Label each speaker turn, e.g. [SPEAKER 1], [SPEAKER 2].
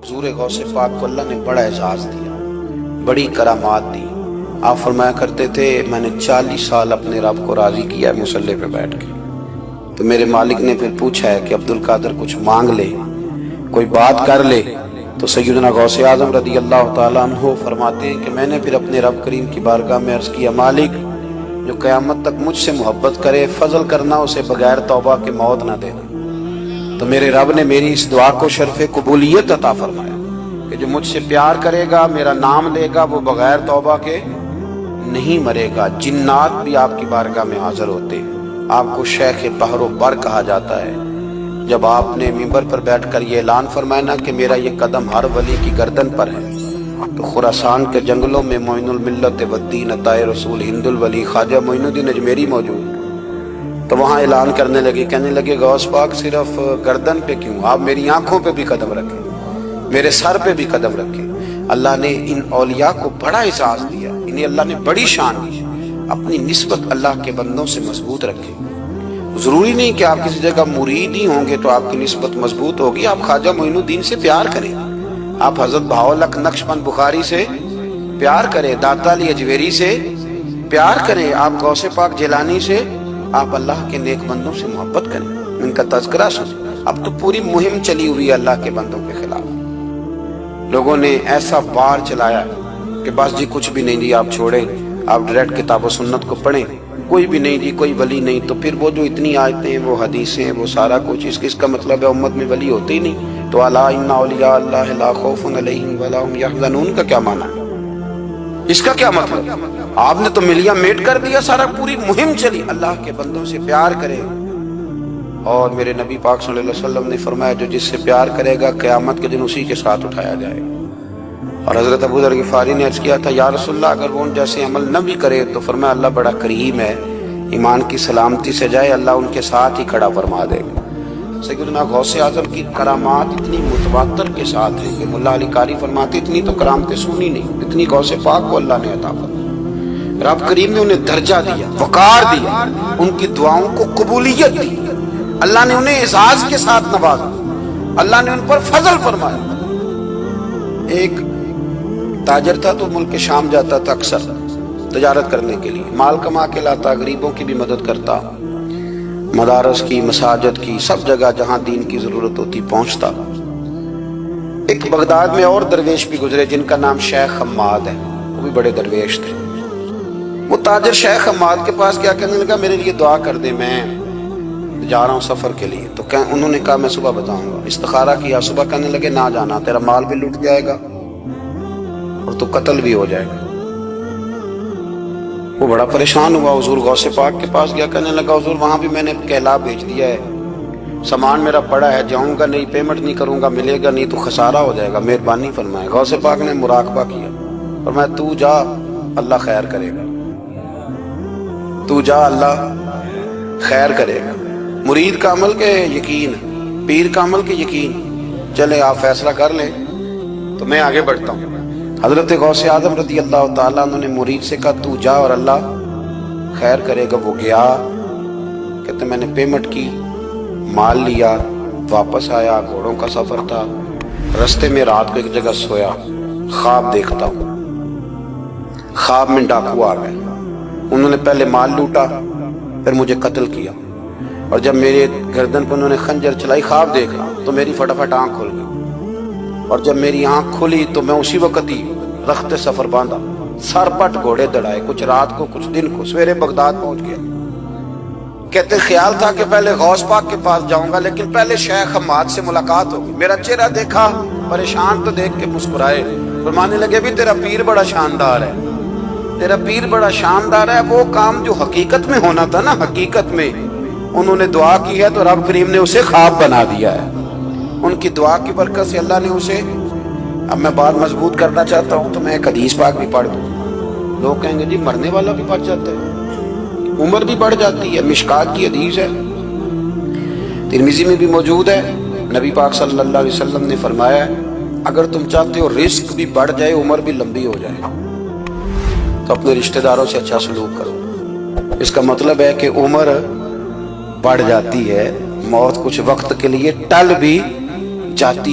[SPEAKER 1] حضور غوث پاک کو اللہ نے بڑا اعزاز دیا، بڑی کرامات دی۔ آپ فرمایا کرتے تھے میں نے 40 سال اپنے رب کو راضی کیا ہے مصلی پہ بیٹھ کے۔ تو میرے مالک نے پھر پوچھا ہے کہ عبدالقادر کچھ مانگ لے، کوئی بات کر لے، تو سیدنا غوث اعظم رضی اللہ تعالیٰ عنہ فرماتے ہیں کہ میں نے پھر اپنے رب کریم کی بارگاہ میں عرض کیا، مالک جو قیامت تک مجھ سے محبت کرے فضل کرنا، اسے بغیر توبہ کے موت نہ دینا۔ تو میرے رب نے میری اس دعا کو شرف قبولیت عطا فرمایا کہ جو مجھ سے پیار کرے گا، میرا نام لے گا، وہ بغیر توبہ کے نہیں مرے گا۔ جنات بھی آپ کی بارگاہ میں حاضر ہوتے ہیں۔ آپ کو شیخ بحر و بر کہا جاتا ہے۔ جب آپ نے منبر پر بیٹھ کر یہ اعلان فرمایا نا کہ میرا یہ قدم ہر ولی کی گردن پر ہے، تو خراسان کے جنگلوں میں معین الملت والدین عطائے رسول ہند الولی خواجہ معین الدین اجمیری موجود، تو وہاں اعلان کرنے لگے، کہنے لگے غوث پاک صرف گردن پہ کیوں، آپ میری آنکھوں پہ بھی قدم رکھیں، میرے سر پہ بھی قدم رکھیں۔ اللہ نے ان اولیاء کو بڑا اعزاز دیا، انہیں اللہ نے بڑی شان دی۔ اپنی نسبت اللہ کے بندوں سے مضبوط رکھیں۔ ضروری نہیں کہ آپ کسی جگہ مرید ہی ہوں گے تو آپ کی نسبت مضبوط ہوگی۔ آپ خواجہ معین الدین سے پیار کریں، آپ حضرت بہاءالحق نقشبند بخاری سے پیار کریں، داتا علی اجویری سے پیار کریں، آپ غوث پاک جیلانی سے، آپ اللہ کے نیک بندوں سے محبت کریں، ان کا تذکرہ سنیں۔ اب تو پوری مہم چلی ہوئی ہے اللہ کے بندوں کے خلاف۔ لوگوں نے ایسا وار چلایا کہ بس جی کچھ بھی نہیں جی، آپ چھوڑیں، آپ ڈائریکٹ کتاب و سنت کو پڑھیں، کوئی بھی نہیں جی، کوئی ولی نہیں۔ تو پھر وہ جو اتنی آیتیں ہیں، وہ حدیثیں ہیں، وہ سارا کچھ، اس کا مطلب ہے امت میں ولی ہوتے ہی نہیں۔ تو الا ان اولیاء اللہ لا خوف علیہم ولا هم یحزنون کا کیا معنی ہے؟ اس کا کیا مطلب؟ آپ نے تو ملیاں میٹ کر دیا، سارا پوری مہم چلی۔ اللہ کے بندوں سے پیار کریں، اور میرے نبی پاک صلی اللہ علیہ وسلم نے فرمایا جو جس سے پیار کرے گا قیامت کے دن اسی کے ساتھ اٹھایا جائے گا۔ اور حضرت ابو ذر غفاری نے عرض کیا تھا یا رسول اللہ اگر وہ ان جیسے عمل نہ بھی کرے تو فرمایا اللہ بڑا کریم ہے، ایمان کی سلامتی سے جائے اللہ ان کے ساتھ ہی کھڑا فرما دے گا۔ سیدنا غوث اعظم کی کرامات اتنی متواتر کے ساتھ ہیں کہ ملا علی قاری فرماتے اتنی تو کرامتیں سنی نہیں اتنی غوث پاک کو اللہ نے عطا فرمائی۔ رب کریم نے انہیں درجہ دیا، وقار دیا، ان کی دعاؤں کو قبولیت دی، اللہ نے انہیں اعزاز کے ساتھ نوازا، اللہ نے ان پر فضل فرمایا۔ ایک تاجر تھا تو ملک شام جاتا تھا اکثر تجارت کرنے کے لیے، مال کما کے لاتا، غریبوں کی بھی مدد کرتا، مدارس کی، مساجد کی، سب جگہ جہاں دین کی ضرورت ہوتی پہنچتا۔ ایک بغداد میں اور درویش بھی گزرے جن کا نام شیخ حماد ہے، وہ بھی بڑے درویش تھے۔ وہ تاجر شیخ حماد کے پاس کیا کہنے لگا میرے لیے دعا کر دے، میں جا رہا ہوں سفر کے لیے۔ تو انہوں نے کہا میں صبح بتاؤں گا۔ استخارہ کیا، صبح کہنے لگے نہ جانا، تیرا مال بھی لٹ جائے گا اور تو قتل بھی ہو جائے گا۔ وہ بڑا پریشان ہوا، حضور غوث پاک کے پاس گیا، کہنے لگا حضور وہاں بھی میں نے کہلا بھیج دیا ہے، سامان میرا پڑا ہے، جاؤں گا نہیں، پیمنٹ نہیں کروں گا، ملے گا نہیں تو خسارہ ہو جائے گا، مہربانی فرمائے۔ غوث پاک نے مراقبہ کیا، فرمایا تو جا اللہ خیر کرے گا، تو جا اللہ خیر کرے گا۔ مرید کا عمل کے یقین، پیر کا عمل کے یقین، چلے آپ فیصلہ کر لیں تو میں آگے بڑھتا ہوں۔ حضرت غوث اعظم رضی اللہ تعالیٰ عنہ نے مرید سے کہا تو جا اور اللہ خیر کرے گا۔ وہ گیا، کہتے میں نے پیمنٹ کی، مال لیا، واپس آیا، گھوڑوں کا سفر تھا، رستے میں رات کو ایک جگہ سویا، خواب دیکھتا ہوں، خواب میں ڈاکو آ گئے، انہوں نے پہلے مال لوٹا پھر مجھے قتل کیا، اور جب میرے گردن پہ انہوں نے خنجر چلائی، خواب دیکھا تو میری فٹافٹ آنکھ کھل گئی، اور جب میری آنکھ کھلی تو میں اسی وقت ہی رخت سفر باندھا، سر پٹ گھوڑے دڑائے، کچھ رات کو کچھ دن کو، سویرے بغداد پہنچ گیا۔ کہتے خیال تھا کہ پہلے غوث پاک کے پاس جاؤں گا لیکن پہلے شیخ حماد سے ملاقات ہوگی۔ میرا چہرہ دیکھا، پریشان تو دیکھ کے مسکرائے، فرمانے لگے بھی تیرا پیر بڑا شاندار ہے، تیرا پیر بڑا شاندار ہے۔ وہ کام جو حقیقت میں ہونا تھا نا، حقیقت میں انہوں نے دعا کی ہے تو رب کریم نے اسے خواب بنا دیا ہے۔ ان کی دعا کی برکت سے اللہ نے اسے، اب میں بات مضبوط کرنا چاہتا ہوں تو میں ایک حدیث پاک بھی پڑھ دوں۔ لوگ کہیں گے جی مرنے والا بھی بچ جاتا ہے، عمر بھی بڑھ جاتی ہے، مشکات کی حدیث ہے، ترمذی میں بھی موجود ہے۔ نبی پاک صلی اللہ علیہ وسلم نے فرمایا ہے اگر تم چاہتے ہو رزق بھی بڑھ جائے، عمر بھی لمبی ہو جائے، تو اپنے رشتہ داروں سے اچھا سلوک کرو۔ اس کا مطلب ہے کہ عمر بڑھ جاتی ہے، موت کچھ وقت کے لیے ٹل بھی جاتی